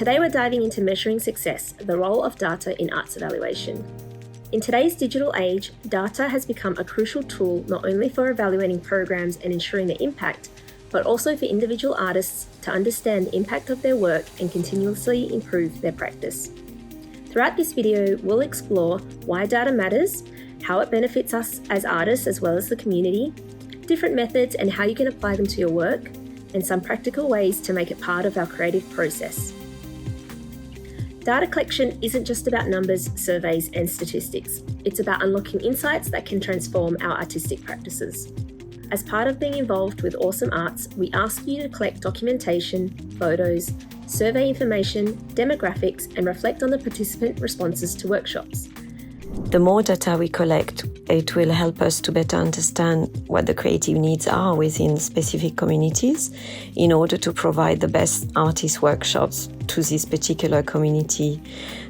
Today we're diving into measuring success, the role of data in arts evaluation. In today's digital age, data has become a crucial tool not only for evaluating programs and ensuring their impact, but also for individual artists to understand the impact of their work and continuously improve their practice. Throughout this video, we'll explore why data matters, how it benefits us as artists as well as the community, different methods and how you can apply them to your work, and some practical ways to make it part of our creative process. Data collection isn't just about numbers, surveys, and statistics. It's about unlocking insights that can transform our artistic practices. As part of being involved with Awesome Arts, we ask you to collect documentation, photos, survey information, demographics, and reflect on the participant responses to workshops. The more data we collect, it will help us to better understand what the creative needs are within specific communities in order to provide the best artist workshops to this particular community.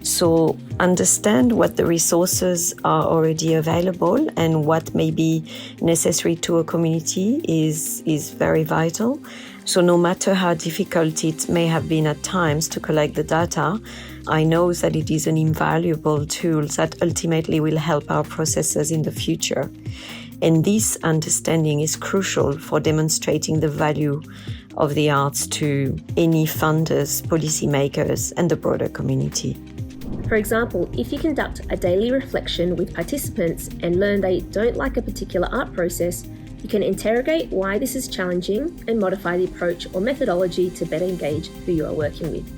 So understand what the resources are already available and what may be necessary to a community is very vital. So no matter how difficult it may have been at times to collect the data, I know that it is an invaluable tool that ultimately will help our processes in the future. And this understanding is crucial for demonstrating the value of the arts to any funders, policymakers, and the broader community. For example, if you conduct a daily reflection with participants and learn they don't like a particular art process, you can interrogate why this is challenging and modify the approach or methodology to better engage who you are working with.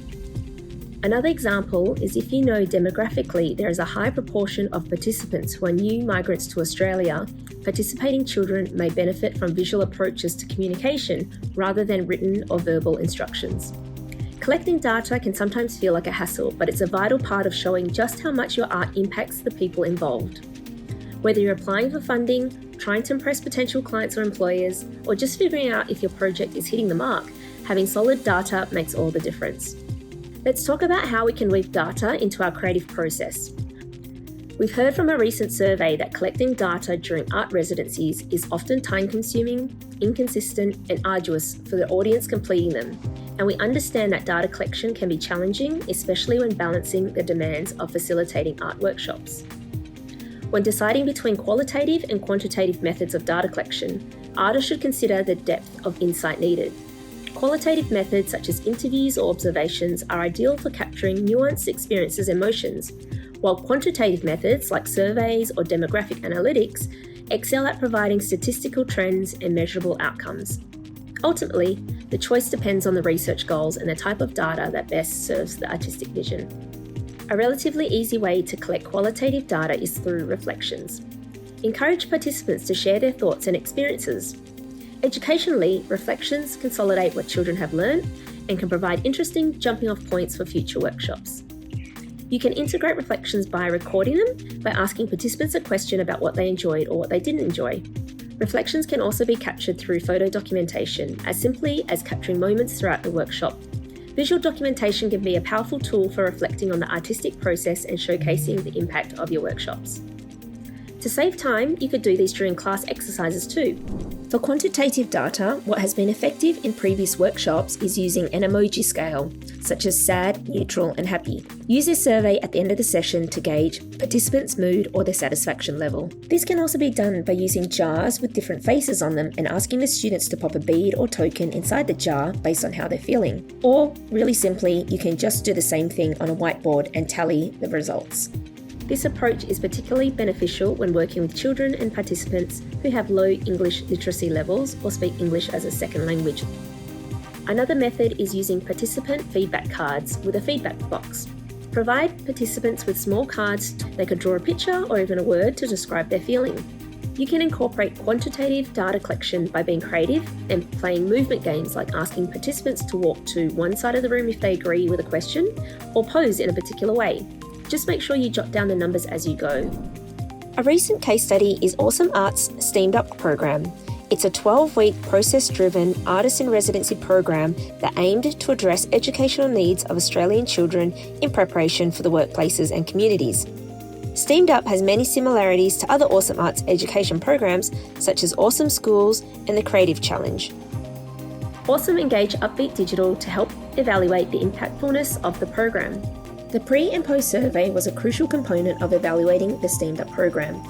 Another example is if you know demographically there is a high proportion of participants who are new migrants to Australia, participating children may benefit from visual approaches to communication rather than written or verbal instructions. Collecting data can sometimes feel like a hassle, but it's a vital part of showing just how much your art impacts the people involved. Whether you're applying for funding, trying to impress potential clients or employers, or just figuring out if your project is hitting the mark, having solid data makes all the difference. Let's talk about how we can weave data into our creative process. We've heard from a recent survey that collecting data during art residencies is often time-consuming, inconsistent, and arduous for the audience completing them, and we understand that data collection can be challenging, especially when balancing the demands of facilitating art workshops. When deciding between qualitative and quantitative methods of data collection, artists should consider the depth of insight needed. Qualitative methods such as interviews or observations are ideal for capturing nuanced experiences and emotions, while quantitative methods like surveys or demographic analytics excel at providing statistical trends and measurable outcomes. Ultimately, the choice depends on the research goals and the type of data that best serves the artistic vision. A relatively easy way to collect qualitative data is through reflections. Encourage participants to share their thoughts and experiences. Educationally, reflections consolidate what children have learned and can provide interesting jumping-off points for future workshops. You can integrate reflections by recording them by asking participants a question about what they enjoyed or what they didn't enjoy. Reflections can also be captured through photo documentation, as simply as capturing moments throughout the workshop. Visual documentation can be a powerful tool for reflecting on the artistic process and showcasing the impact of your workshops. To save time, you could do these during class exercises too. For quantitative data, what has been effective in previous workshops is using an emoji scale, such as sad, neutral, and happy. Use this survey at the end of the session to gauge participants' mood or their satisfaction level. This can also be done by using jars with different faces on them and asking the students to pop a bead or token inside the jar based on how they're feeling. Or, really simply, you can just do the same thing on a whiteboard and tally the results. This approach is particularly beneficial when working with children and participants who have low English literacy levels or speak English as a second language. Another method is using participant feedback cards with a feedback box. Provide participants with small cards they could draw a picture or even a word to describe their feeling. You can incorporate quantitative data collection by being creative and playing movement games like asking participants to walk to one side of the room if they agree with a question or pose in a particular way. Just make sure you jot down the numbers as you go. A recent case study is Awesome Arts' Steamed Up program. It's a 12-week process-driven artist in residency program that aimed to address educational needs of Australian children in preparation for the workplaces and communities. Steamed Up has many similarities to other Awesome Arts education programs such as Awesome Schools and the Creative Challenge. Awesome engage Upbeat Digital to help evaluate the impactfulness of the program. The pre and post survey was a crucial component of evaluating the STEAMed Up program.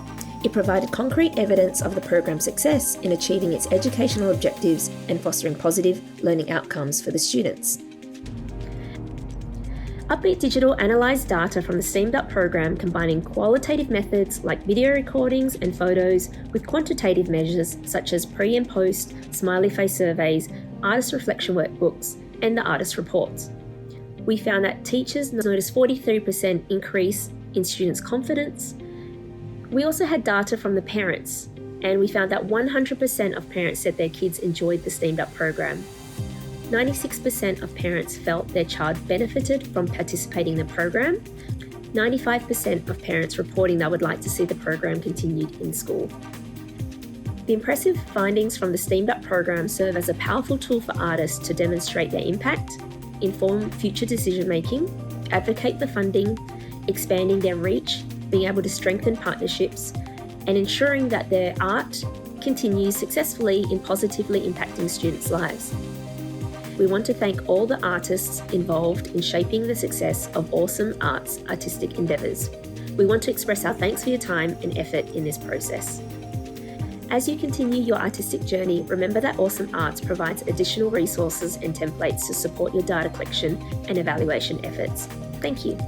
It provided concrete evidence of the program's success in achieving its educational objectives and fostering positive learning outcomes for the students. Upbeat Digital analysed data from the STEAMed Up program, combining qualitative methods like video recordings and photos with quantitative measures such as pre and post, smiley face surveys, artist reflection workbooks, and the artist reports. We found that teachers noticed 43% increase in students' confidence. We also had data from the parents, and we found that 100% of parents said their kids enjoyed the STEAMed Up program. 96% of parents felt their child benefited from participating in the program. 95% of parents reporting they would like to see the program continued in school. The impressive findings from the STEAMed Up program serve as a powerful tool for artists to demonstrate their impact, inform future decision making, advocate for funding, expanding their reach, being able to strengthen partnerships, and ensuring that their art continues successfully in positively impacting students' lives. We want to thank all the artists involved in shaping the success of Awesome Arts artistic endeavours. We want to express our thanks for your time and effort in this process. As you continue your artistic journey, remember that Awesome Arts provides additional resources and templates to support your data collection and evaluation efforts. Thank you.